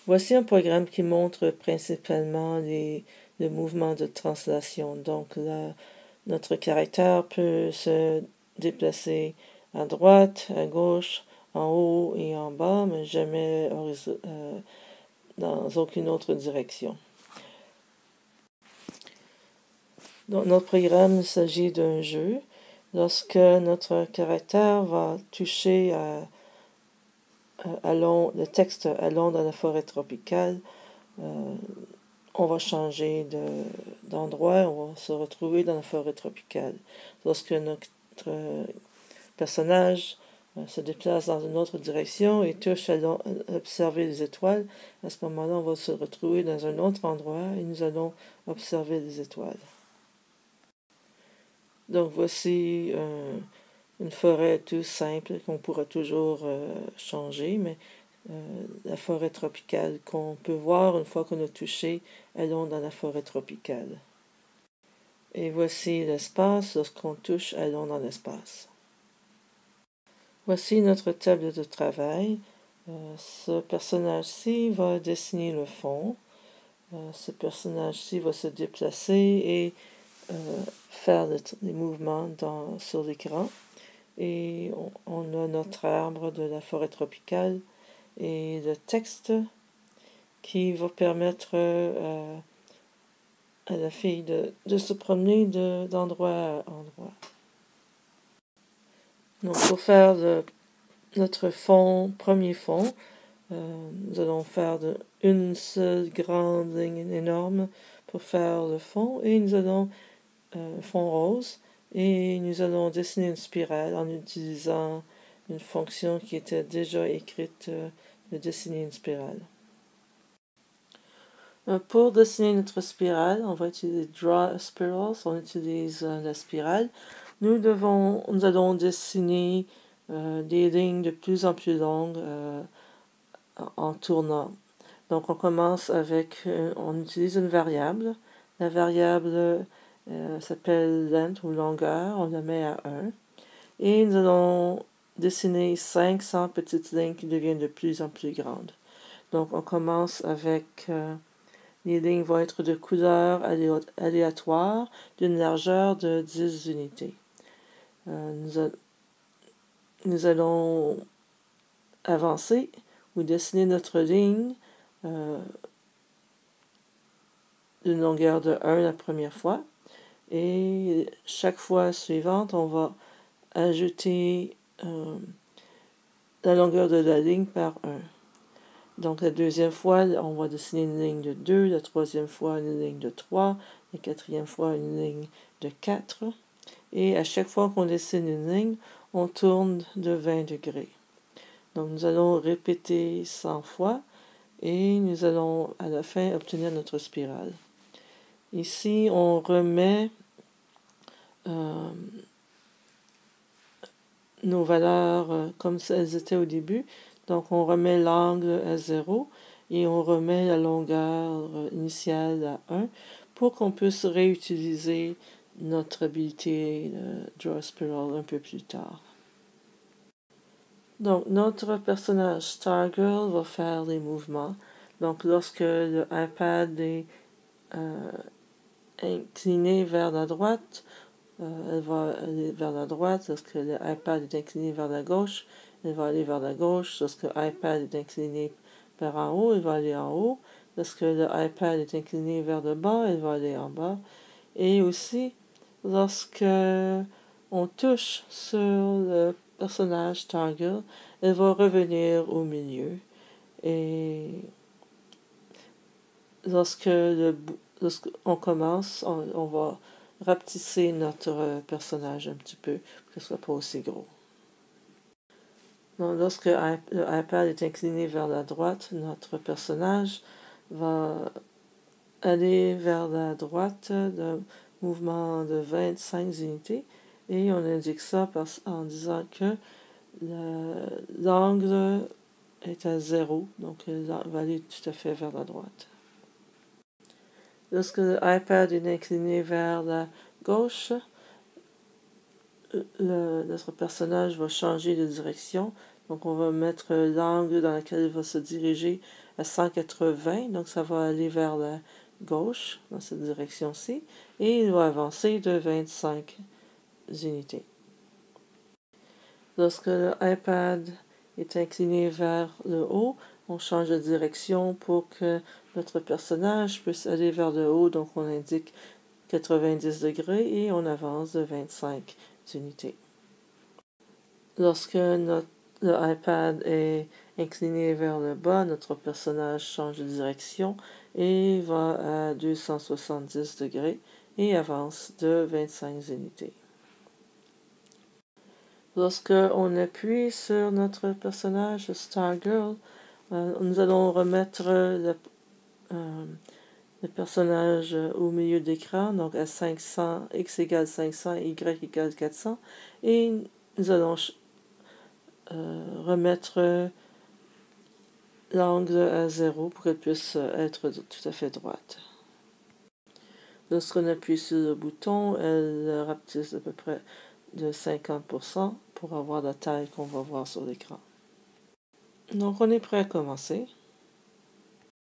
Voici un programme qui montre principalement le mouvement de translation. Donc là, notre caractère peut se déplacer à droite, à gauche, en haut et en bas, mais jamais dans aucune autre direction. Donc, notre programme, il s'agit d'un jeu. Lorsque notre caractère va toucher le texte « Allons dans la forêt tropicale », on va changer d'endroit, on va se retrouver dans la forêt tropicale. Lorsque notre personnage se déplace dans une autre direction et touche à observer les étoiles, à ce moment-là, on va se retrouver dans un autre endroit et nous allons observer les étoiles. Donc voici une forêt tout simple qu'on pourra toujours changer, mais la forêt tropicale qu'on peut voir une fois qu'on a touché, allons dans la forêt tropicale. Et voici l'espace, lorsqu'on touche, allons dans l'espace. Voici notre table de travail. Ce personnage-ci va dessiner le fond. Ce personnage-ci va se déplacer et faire les mouvements sur l'écran. Et on a notre arbre de la forêt tropicale et le texte qui va permettre à la fille de se promener d'endroit à endroit. Donc pour faire notre premier fond, nous allons faire une seule grande ligne énorme pour faire le fond et nous allons fond rose et nous allons dessiner une spirale en utilisant une fonction qui était déjà écrite de dessiner une spirale. Pour dessiner notre spirale, on va utiliser Draw a Spiral, on utilise la spirale. Nous allons dessiner des lignes de plus en plus longues en tournant. Donc on commence on utilise une variable. La variable s'appelle length ou longueur, on la met à 1. Et nous allons dessiner 500 petites lignes qui deviennent de plus en plus grandes. Donc on commence avec... les lignes vont être de couleur aléatoire d'une largeur de 10 unités. Nous allons avancer ou dessiner notre ligne d'une longueur de 1 la première fois. Et chaque fois suivante, on va ajouter la longueur de la ligne par 1. Donc la deuxième fois, on va dessiner une ligne de 2, la troisième fois une ligne de 3, la quatrième fois une ligne de 4. Et à chaque fois qu'on dessine une ligne, on tourne de 20 degrés. Donc nous allons répéter 100 fois et nous allons à la fin obtenir notre spirale. Ici, on remet nos valeurs comme elles étaient au début. Donc on remet l'angle à 0 et on remet la longueur initiale à 1 pour qu'on puisse réutiliser notre habilité Draw a Spiral un peu plus tard. Donc notre personnage Stargirl va faire les mouvements. Donc lorsque le iPad est incliné vers la droite, elle va aller vers la droite. Lorsque le iPad est incliné vers la gauche, elle va aller vers la gauche. Lorsque l'iPad est incliné vers en haut, elle va aller en haut. Lorsque le iPad est incliné vers le bas, elle va aller en bas. Et aussi, lorsque on touche sur le personnage Stargirl, elle va revenir au milieu. Et lorsqu'on commence, on va rapetisser notre personnage un petit peu pour qu'il ne soit pas aussi gros. Donc, lorsque le iPad est incliné vers la droite, notre personnage va aller vers la droite d'un mouvement de 25 unités et on indique ça en disant que l'angle est à 0, donc elle va aller tout à fait vers la droite. Lorsque l'iPad est incliné vers la gauche, notre personnage va changer de direction. Donc on va mettre l'angle dans lequel il va se diriger à 180, donc ça va aller vers la gauche, dans cette direction-ci, et il va avancer de 25 unités. Lorsque l'iPad est incliné vers le haut, on change de direction pour que notre personnage puisse aller vers le haut, donc on indique 90 degrés et on avance de 25 unités. Lorsque l'iPad est incliné vers le bas, notre personnage change de direction et va à 270 degrés et avance de 25 unités. Lorsque on appuie sur notre personnage Stargirl, nous allons remettre le personnage au milieu d'écran, donc à 500, x égale 500, y égale 400, et nous allons remettre l'angle à 0 pour qu'elle puisse être tout à fait droite. Lorsqu'on appuie sur le bouton, elle rapetisse à peu près de 50% pour avoir la taille qu'on va voir sur l'écran. Donc on est prêt à commencer.